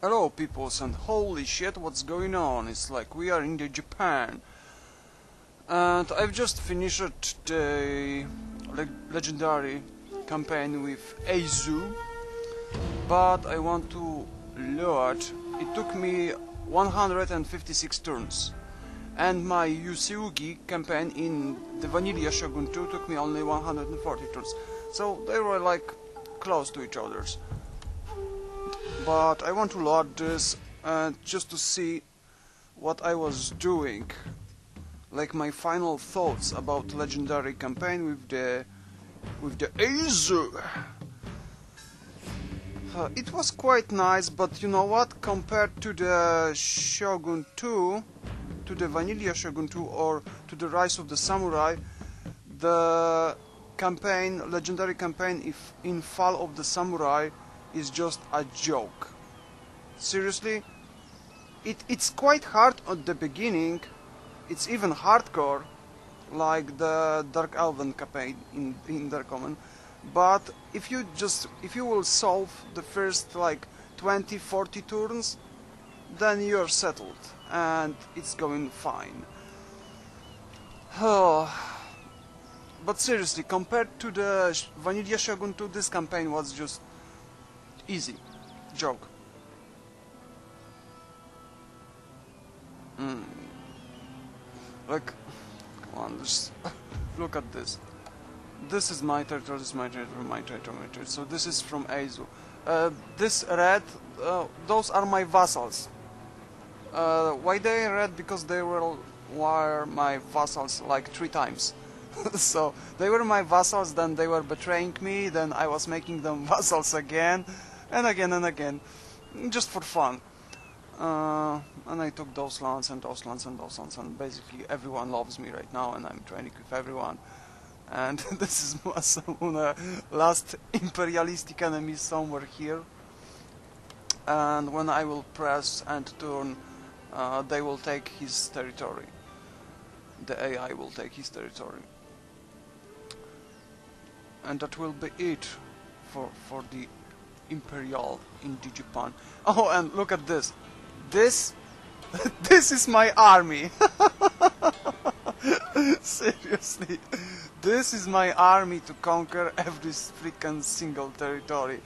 Hello peoples, and holy shit, what's going on? It's like we are in the Japan. And I've just finished the legendary campaign with Aizu, but I want to load. It took me 156 turns, and my Yusugi campaign in the Vanilla Shogun 2 took me only 140 turns. So they were like close to each other's. But I want to load this just to see what I was doing, like my final thoughts about legendary campaign with the Aizu. It was quite nice, but you know what? Compared to the Shogun 2, to the Vanilla Shogun 2, or to the Rise of the Samurai, the campaign, legendary campaign, if in Fall of the Samurai, is just a joke. Seriously, it's quite hard at the beginning. It's even hardcore, like the Dark Elven campaign in Dark Common. But if you will solve the first like 20-40 turns, then you're settled and it's going fine. But seriously, compared to the Vanilla Shogun 2, this campaign was just easy. Joke. Like, come on, just look at this. This is my territory, this is my territory, my territory, my territory. So this is from Aizu. This red, those are my vassals. Why they red? Because they were my vassals like 3 times. So they were my vassals, then they were betraying me, then I was making them vassals again, and again and again, just for fun. And I took those lands and those lands and those lands, and basically everyone loves me right now, and I'm training with everyone. And this is Masamune, last imperialistic enemy somewhere here. And when I will press and turn, they will take his territory. The AI will take his territory. And that will be it for the Imperial in the Japan. Oh, and look at this. This is my army. Seriously, this is my army to conquer every freaking single territory.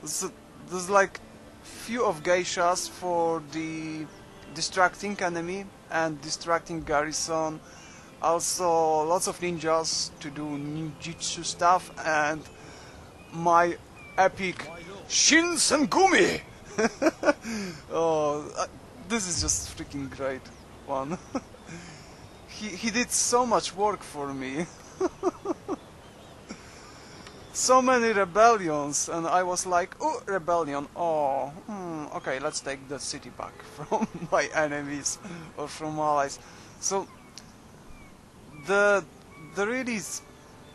There's like few of geishas for the distracting enemy and distracting garrison. Also lots of ninjas to do ninjutsu stuff, and my epic Shinsengumi. Oh, this is just freaking great one. He did so much work for me. So many rebellions, and I was like, oh, rebellion, oh, okay, let's take the city back from my enemies or from allies. So the really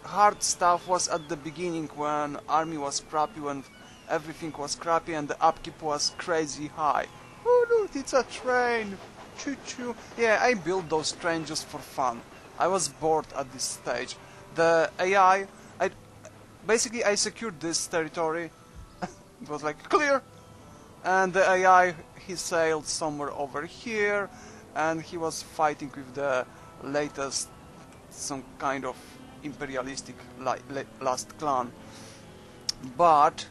hard stuff was at the beginning, when army was crappy, when everything was crappy and the upkeep was crazy high. Oh look, it's a train! Choo choo! Yeah, I built those trains just for fun. I was bored at this stage. The AI, basically I secured this territory. It was like, clear! And the AI, he sailed somewhere over here, and he was fighting with the latest, some kind of imperialistic last clan. But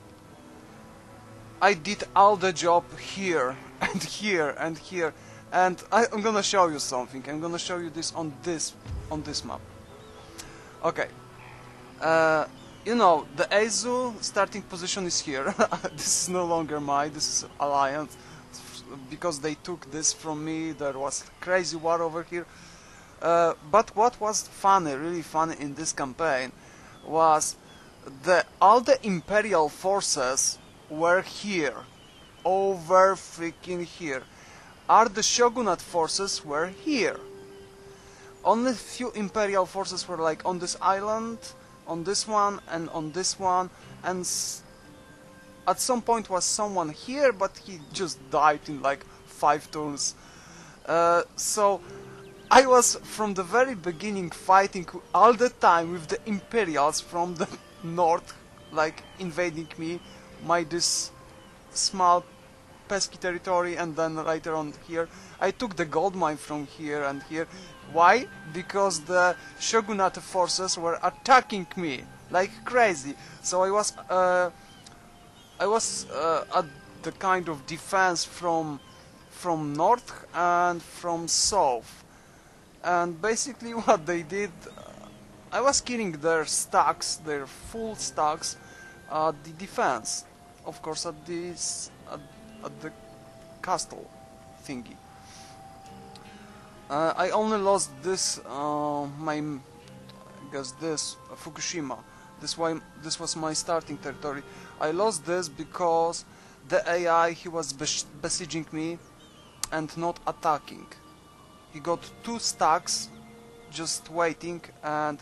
I did all the job here and here and here, and I'm gonna show you something. I'm gonna show you this on this map. Okay, you know, the Aizu starting position is here. This is no longer mine. This is Alliance, because they took this from me. There was crazy war over here. But what was funny, really funny in this campaign, was all the imperial forces were here, over freaking here. The Shogunate forces were here. Only few imperial forces were like on this island, on this one, and on this one, and at some point was someone here, but he just died in like 5 turns. So I was from the very beginning fighting all the time with the Imperials from the north, like invading me, this small pesky territory, and then later on here I took the gold mine from here and here. Why? Because the Shogunate forces were attacking me like crazy. So I was at the kind of defense from north and from south, and basically what they did, I was killing their stacks, their full stacks, at the defense, of course, at this at the castle thingy. I only lost this I guess this Fukushima. This was my starting territory. I lost this because the AI, he was besieging me and not attacking. He got 2 stacks just waiting, and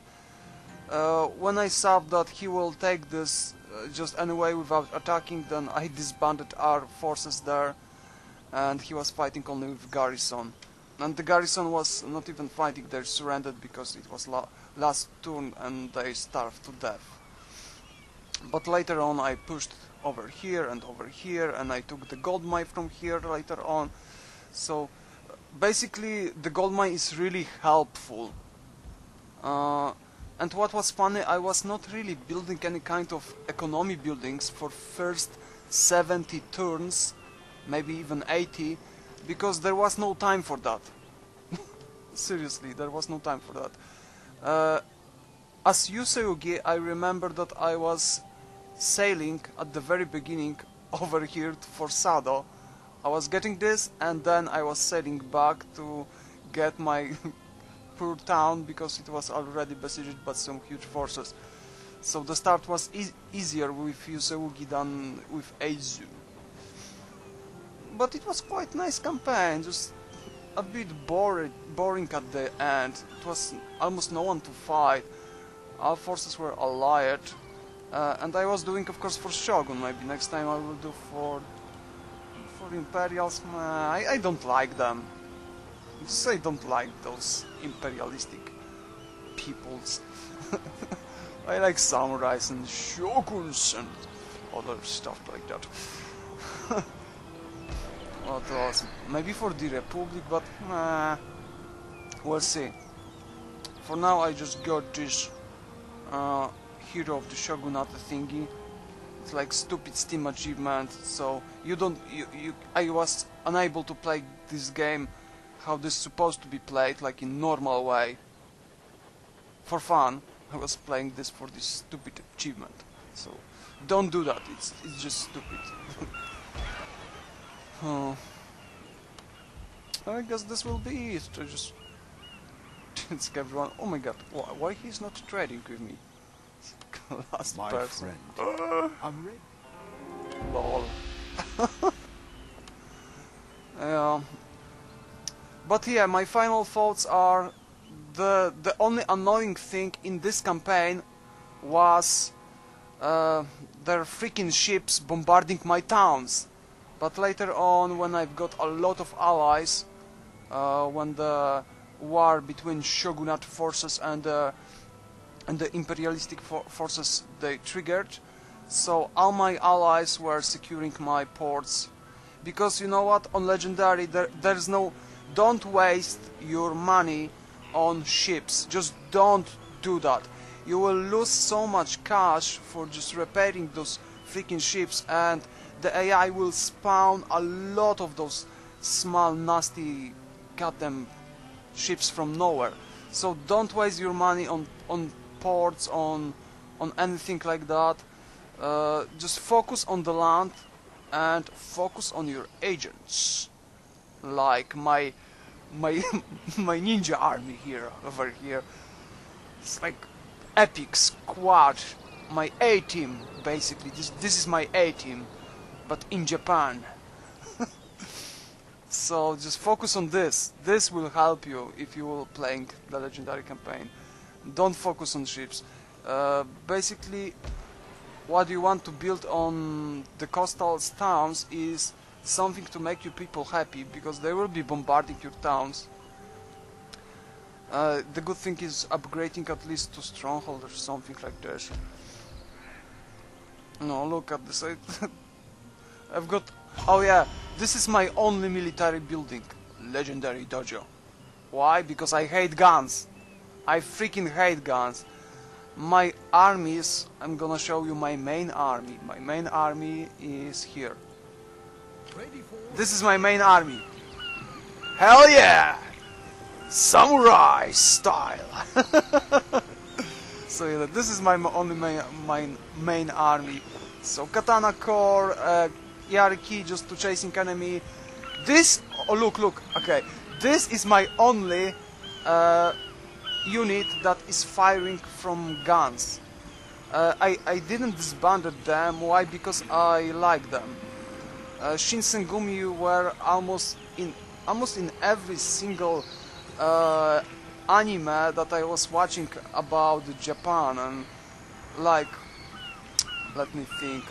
when I saw that he will take this just anyway without attacking, then I disbanded our forces there, and he was fighting only with garrison. And the garrison was not even fighting, they surrendered because it was last turn and they starved to death. But later on I pushed over here, and I took the gold mine from here later on. So basically the gold mine is really helpful. And what was funny, I was not really building any kind of economy buildings for first 70 turns, maybe even 80, because there was no time for that. Seriously, there was no time for that. As Yuseugi, I remember that I was sailing at the very beginning over here for Sado. I was getting this, and then I was sailing back to get my poor town, because it was already besieged by some huge forces. So the start was easier with Yuseugi than with Aizu. But it was quite nice campaign, just a bit boring at the end. It was almost no one to fight. Our forces were allied, and I was doing, of course, for Shogun. Maybe next time I will do for Imperials. I don't like them. I don't like those imperialistic peoples. I like samurais and shoguns and other stuff like that. What else? Maybe for the Republic, but we'll see. For now I just got this hero of the Shogunate thingy. It's like stupid Steam achievement, so I was unable to play this game how this is supposed to be played, like in normal way. For fun, I was playing this for this stupid achievement. So don't do that, it's just stupid. I guess this will be it. I just ask everyone. Oh my god, why he's not trading with me? Last my person. Friend. I'm ready. Lol. But yeah, my final thoughts are the only annoying thing in this campaign was their freaking ships bombarding my towns. But later on, when I've got a lot of allies, when the war between Shogunate forces and the imperialistic forces they triggered, so all my allies were securing my ports. Because you know what, on Legendary there's no, don't waste your money on ships, just don't do that. You will lose so much cash for just repairing those freaking ships, and the AI will spawn a lot of those small nasty goddamn ships from nowhere. So don't waste your money on ports, on anything like that. Just focus on the land and focus on your agents, like my my ninja army here over here. It's like epic squad, my A team basically. This is my A team, but in Japan. So just focus on this. This will help you if you will playing the Legendary campaign. Don't focus on ships. Basically, what you want to build on the coastal towns is something to make you people happy, because they will be bombarding your towns. The good thing is upgrading at least to stronghold or something like this. No, look at this. I've got... Oh yeah, This is my only military building. Legendary dojo. Why? Because I hate guns. I freaking hate guns. My armies, I'm gonna show you my main army. My main army is here. This is my main army. Hell yeah! Samurai style. So yeah, this is my only main army. So katana core, Yariki just to chasing enemy. This, oh look, okay. This is my only unit that is firing from guns. I didn't disbanded them. Why? Because I like them. Shinsengumi were almost in every single anime that I was watching about Japan, and like, let me think,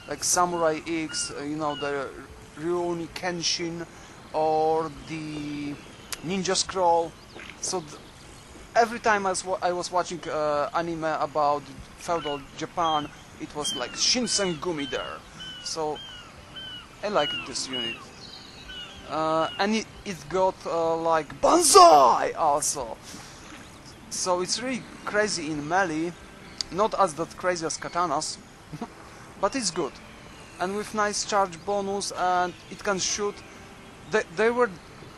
like Samurai X, you know, the Rurouni Kenshin or the Ninja Scroll. So every time I was watching anime about feudal Japan, it was like Shinsengumi there. So I like this unit. And it got like Banzai also. So it's really crazy in melee, not as that crazy as katanas, but it's good. And with nice charge bonus, and it can shoot. They were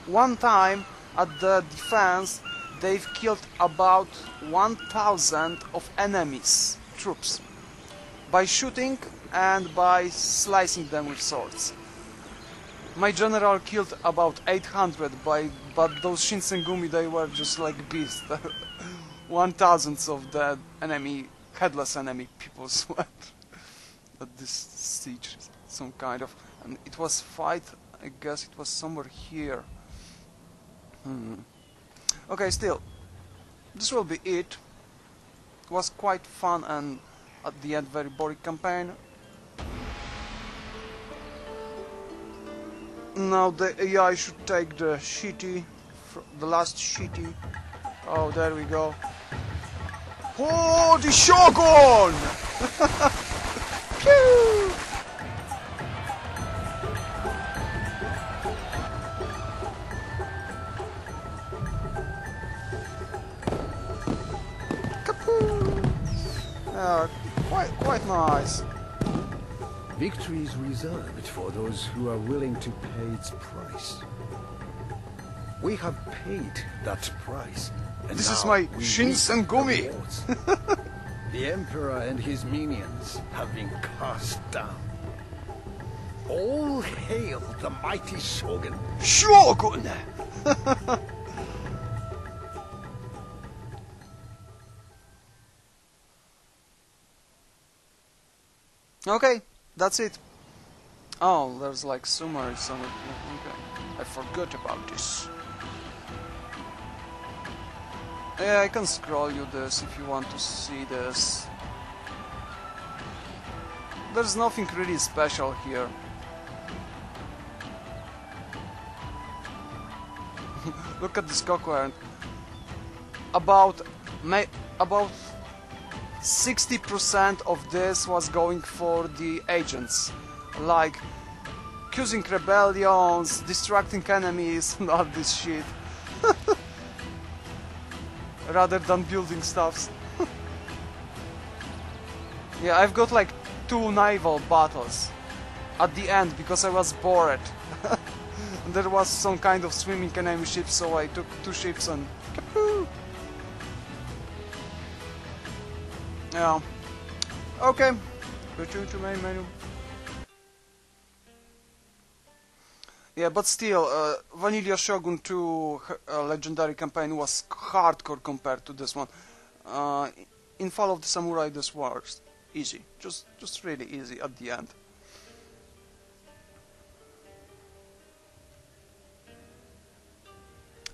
one time at the defense, they've killed about 1,000 of enemies, troops, by shooting and by slicing them with swords. My general killed about 800, but those Shinsengumi, they were just like beasts. 1,000 of the enemy, headless enemy people sweat. At this siege, some kind of, and it was fight. I guess it was somewhere here. Okay, still, this will be it. It was quite fun and at the end very boring campaign. Now the AI should take the shitty, the last shitty. Oh, there we go. Oh, the Shogun! Pew! Quite nice. Victory is reserved for those who are willing to pay its price. We have paid that price. And this is now my we Shinsengumi. reap the rewards. The Emperor and his minions have been cast down. All hail the mighty Shogun. Shogun! Okay, that's it. Oh, there's like summary somewhere. Okay, I forgot about this. Yeah, I can scroll you this if you want to see this. There's nothing really special here. Look at this cockroach. About 60% of this was going for the agents, like causing rebellions, distracting enemies, and all this shit, rather than building stuffs. Yeah, I've got like 2 naval battles at the end because I was bored. There was some kind of swimming enemy ship, so I took 2 ships and kapoo! Yeah. Okay. Go to main menu. Yeah, but still, Vanilla Shogun 2 Legendary Campaign was hardcore compared to this one. In Fall of the Samurai, this was easy. Just really easy at the end.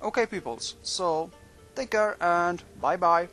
Okay, peoples. So, take care and bye-bye.